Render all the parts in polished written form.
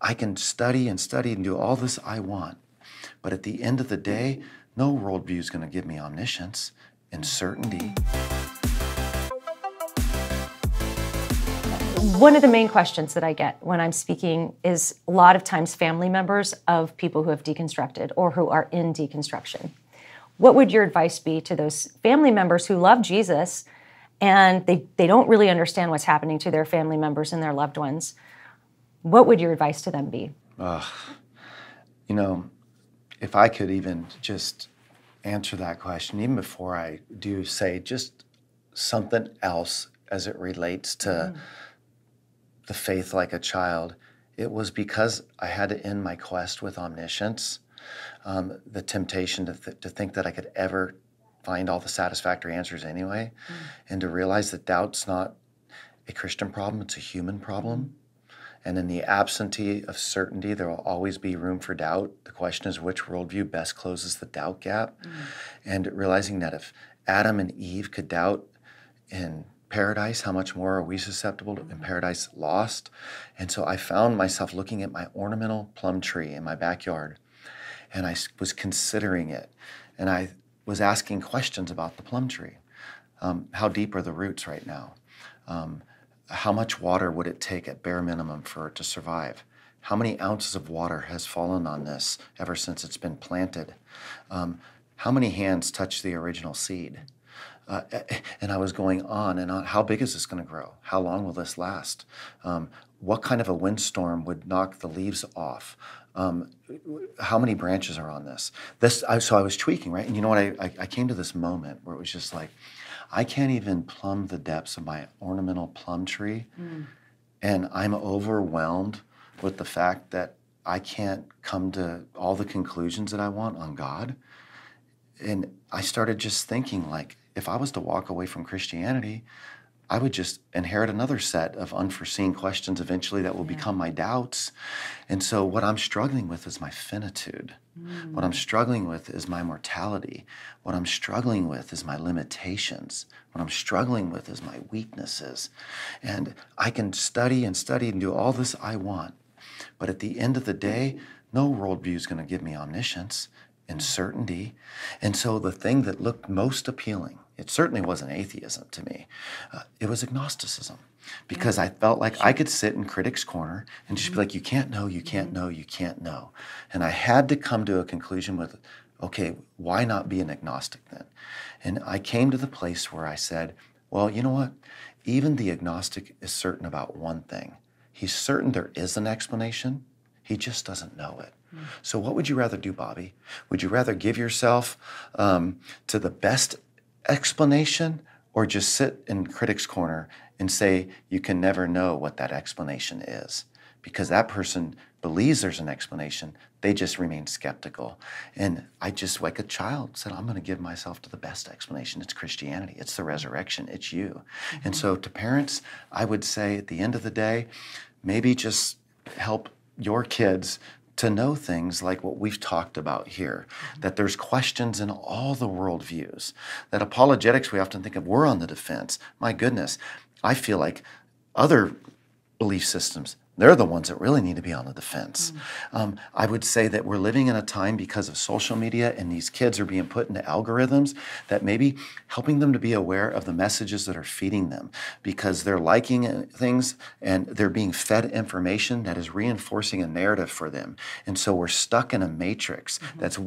I can study and study and do all this I want, but at the end of the day, no worldview is going to give me omniscience and certainty. One of the main questions that I get when I'm speaking is a lot of times family members of people who have deconstructed or who are in deconstruction. What would your advice be to those family members who love Jesus and they don't really understand what's happening to their family members and their loved ones? What would your advice to them be? You know, if I could even just answer that question, even before I do say just something else as it relates to the faith like a child, it was because I had to end my quest with omniscience, the temptation to think that I could ever find all the satisfactory answers anyway, and to realize that doubt's not a Christian problem, it's a human problem. And in the absence of certainty, there will always be room for doubt. The question is which worldview best closes the doubt gap. And realizing that if Adam and Eve could doubt in paradise, how much more are we susceptible to in paradise lost? And so I found myself looking at my ornamental plum tree in my backyard, and I was considering it. And I was asking questions about the plum tree. How deep are the roots right now? How much water would it take at bare minimum for it to survive? How many ounces of water has fallen on this ever since it's been planted? How many hands touched the original seed? And I was going on and on. How big is this going to grow? How long will this last? What kind of a windstorm would knock the leaves off? How many branches are on this? So I was tweaking, right? And you know what? I came to this moment where it was just like, I can't even plumb the depths of my ornamental plum tree. And I'm overwhelmed with the fact that I can't come to all the conclusions that I want on God. And I started just thinking, like, if I was to walk away from Christianity, I would just inherit another set of unforeseen questions eventually that will become my doubts. And so what I'm struggling with is my finitude. What I'm struggling with is my mortality. What I'm struggling with is my limitations. What I'm struggling with is my weaknesses. And I can study and study and do all this I want. But at the end of the day, no worldview is going to give me omniscience and certainty. And so the thing that looked most appealing, it certainly wasn't atheism to me. It was agnosticism, because I felt like I could sit in critics' corner and just be like, you can't know, you can't know, you can't know. And I had to come to a conclusion with, okay, why not be an agnostic then? And I came to the place where I said, well, you know what? Even the agnostic is certain about one thing. He's certain there is an explanation. He just doesn't know it. So what would you rather do, Bobby? Would you rather give yourself to the best explanation, or just sit in critics' corner and say you can never know what that explanation is? Because that person believes there's an explanation, they just remain skeptical. And I just, like a child, said, I'm going to give myself to the best explanation. It's Christianity. It's the resurrection. It's you. And so to parents, I would say at the end of the day, maybe just help your kids to know things like what we've talked about here, that there's questions in all the worldviews, that apologetics, we often think of, we're on the defense. My goodness, I feel like other belief systems, they're the ones that really need to be on the defense. I would say that we're living in a time, because of social media and these kids are being put into algorithms, that maybe helping them to be aware of the messages that are feeding them, because they're liking things and they're being fed information that is reinforcing a narrative for them. And so we're stuck in a matrix that's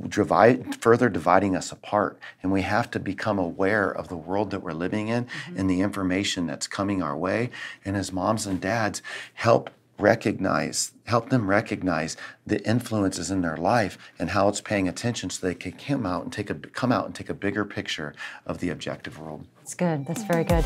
further dividing us apart. And we have to become aware of the world that we're living in and the information that's coming our way. And as moms and dads, help them recognize the influences in their life and how it's paying attention, so they can come out and take a bigger picture of the objective world. That's good. That's very good.